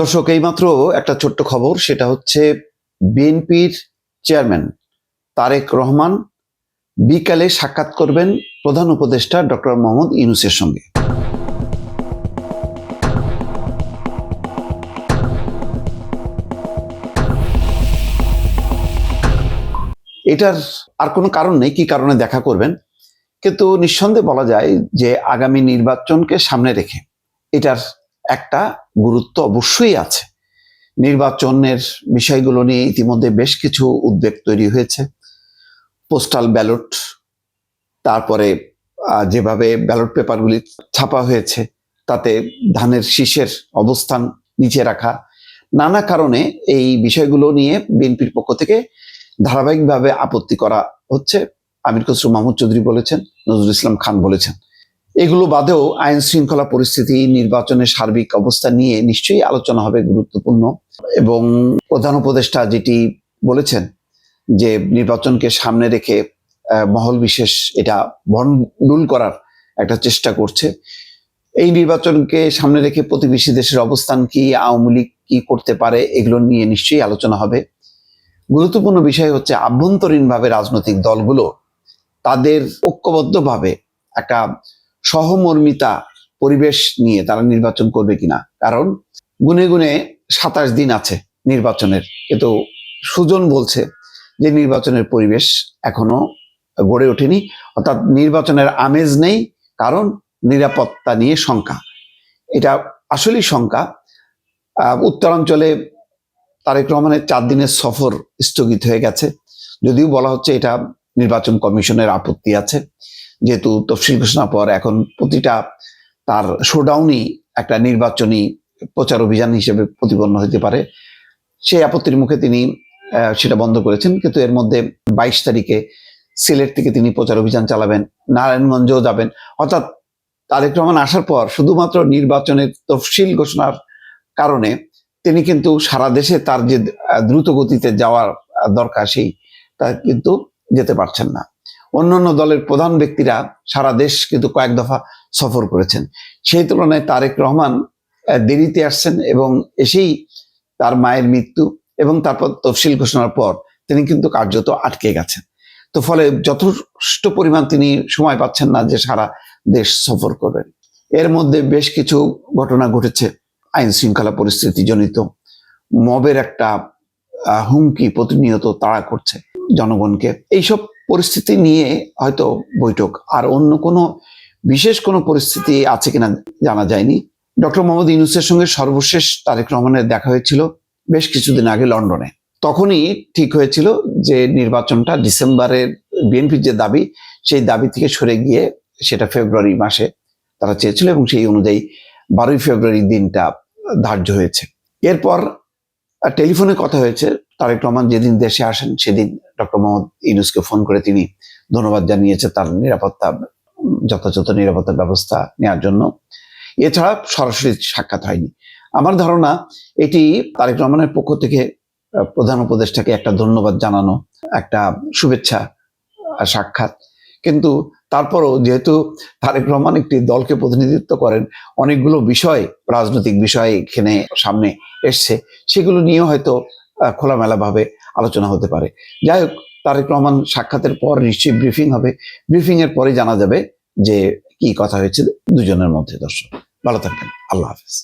দর্শক, এইমাত্র একটা ছোট্ট খবর, সেটা হচ্ছে বিএনপির চেয়ারম্যান তারেক রহমান বিকালে সাক্ষাৎ করবেন প্রধান উপদেষ্টা ডক্টর মোহাম্মদ ইউনূসের সঙ্গে। এটার আর কোনো কারণ নেই কি কারণে দেখা করবেন, কিন্তু নিঃসন্দেহে বলা যায় যে আগামী নির্বাচনকে সামনে রেখে এটার একটা গুরুত্ব অবশ্যই আছে। নির্বাচনের বিষয়গুলো নিয়ে ইতিমধ্যে বেশ কিছু উদ্বেগ তৈরি হয়েছে। পোস্টাল ব্যালট, তারপরে যেভাবে ব্যালট পেপারগুলি ছাপা হয়েছে তাতে ধানের শীষের অবস্থান নিচে রাখা, নানা কারণে এই বিষয়গুলো নিয়ে বিএনপির পক্ষ থেকে ধারাবাহিকভাবে আপত্তি করা হচ্ছে। আমির খসরু মাহমুদ চৌধুরী বলেছেন, নজরুল ইসলাম খান বলেছেন। এগুলো বাদেও আইন শৃঙ্খলা পরিস্থিতি, নির্বাচনের সার্বিক অবস্থা নিয়ে নিশ্চয়ই আলোচনা হবে গুরুত্বপূর্ণ। এবং প্রধান উপদেষ্টা যেটি বলেছেন যে নির্বাচনকে সামনে রেখে মহল বিশেষ এটা ভণ্ডুল করার একটা চেষ্টা করছে। এই নির্বাচনকে সামনে রেখে প্রতিবেশী দেশের অবস্থান কি, আওয়ামী লীগ কি করতে পারে, এগুলো নিয়ে নিশ্চয়ই আলোচনা হবে। গুরুত্বপূর্ণ বিষয় হচ্ছে আভ্যন্তরীণভাবে রাজনৈতিক দলগুলো তাদের ঐক্যবদ্ধভাবে একটা সহমর্মিতা পরিবেশ নিয়ে তারা নির্বাচন করবে কিনা। কারণ গুনে গুনে 27 দিন আছে নির্বাচনের, কিন্তু সুজন বলছে যে নির্বাচনের পরিবেশ এখনো গড়ে ওঠেনি, অর্থাৎ নির্বাচনের আমেজ নেই। কারণ নিরাপত্তা নিয়ে শঙ্কা, এটা আসলেই শঙ্কা। উত্তরাঞ্চলে তারেক রহমানের 4 দিনের সফর স্থগিত হয়ে গেছে, যদিও বলা হচ্ছে এটা নির্বাচন কমিশনের আপত্তি আছে, যেহেতু তফসিল ঘোষণার পর এখন প্রতিটা তার শোডাউনই একটা নির্বাচনী প্রচার অভিযান হিসেবে প্রতিপন্ন হতে পারে। সেই আপত্তির মুখে তিনি সেটা বন্ধ করেছেন। কিন্তু এর মধ্যে 22 তারিখে সিলেট থেকে তিনি প্রচার অভিযান চালাবেন, নারায়ণগঞ্জেও যাবেন। অর্থাৎ তারেক রহমান আসার পর শুধুমাত্র নির্বাচনের তফসিল ঘোষণার কারণে তিনি কিন্তু সারা দেশে তার যে দ্রুত গতিতে যাওয়ার দরকার সেই তা কিন্তু যেতে পারছেন না। অন্যান্য দলের প্রধান ব্যক্তিরা সারা দেশ কিন্তু কয়েক দফা সফর করেছেন, সেই তুলনায় তারেক রহমান দেরিতে আসছেন এবং এসেই তার মায়ের মৃত্যু এবং তারপর তফসিল ঘোষণার পর তিনি কিন্তু কার্যত আটকে গেছেন। তো ফলে যথেষ্ট পরিমাণ তিনি সময় পাচ্ছেন না যে সারা দেশ সফর করবেন। এর মধ্যে বেশ কিছু ঘটনা ঘটেছে, আইন শৃঙ্খলা পরিস্থিতি জনিত মবের একটা হুমকি প্রতিনিয়ত তাড়া করছে জনগণকে। এইসব পরিস্থিতি নিয়ে হয়তো বৈঠক, আর অন্য কোনো বিশেষ কোনো পরিস্থিতি আছে কিনা জানা যায়নি। ডক্টর মোহাম্মদ ইউনূসের সঙ্গে সর্বশেষ তারেক রহমানের দেখা হয়েছিল বেশ কিছুদিন আগে লন্ডনে। তখনই ঠিক হয়েছিল যে নির্বাচনটা ডিসেম্বরের বিএনপির যে দাবি, সেই দাবি থেকে সরে গিয়ে সেটা ফেব্রুয়ারি মাসে তারা চেয়েছিল এবং সেই অনুযায়ী 12ই ফেব্রুয়ারি দিনটা ধার্য হয়েছে। এরপর টেলিফোনে কথা হয়েছে। তারেক রহমান যেদিন দেশে আসেন সেদিন ডক্টর মোহাম্মদ ইউনূসকে ফোন করে তিনি ধন্যবাদ জানিয়েছে তার যথাযথ নিরাপত্তা ব্যবস্থা নেওয়ার জন্য। এছাড়া সরাসরি সাক্ষাৎ হয়নি। আমার ধারণা এটি তারেক রহমানের পক্ষ থেকে প্রধান উপদেষ্টাকে একটা ধন্যবাদ জানানো, একটা শুভেচ্ছা সাক্ষাৎ। কিন্তু তারপরও যেহেতু তারেক রহমান একটি দলকে প্রতিনিধিত্ব করেন, অনেকগুলো বিষয়, রাজনৈতিক বিষয় এখানে সামনে এসছে, সেগুলো নিয়েও হয়তো খোলামেলাভাবে আলোচনা হতে পারে। যাই হোক, তারেক রহমান সাক্ষাতের পর নিশ্চয়ই ব্রিফিং হবে, ব্রিফিং এর পরে জানা যাবে যে কি কথা হয়েছে দুজনের মধ্যে। দর্শক, ভালো থাকবেন, আল্লাহ হাফেজ।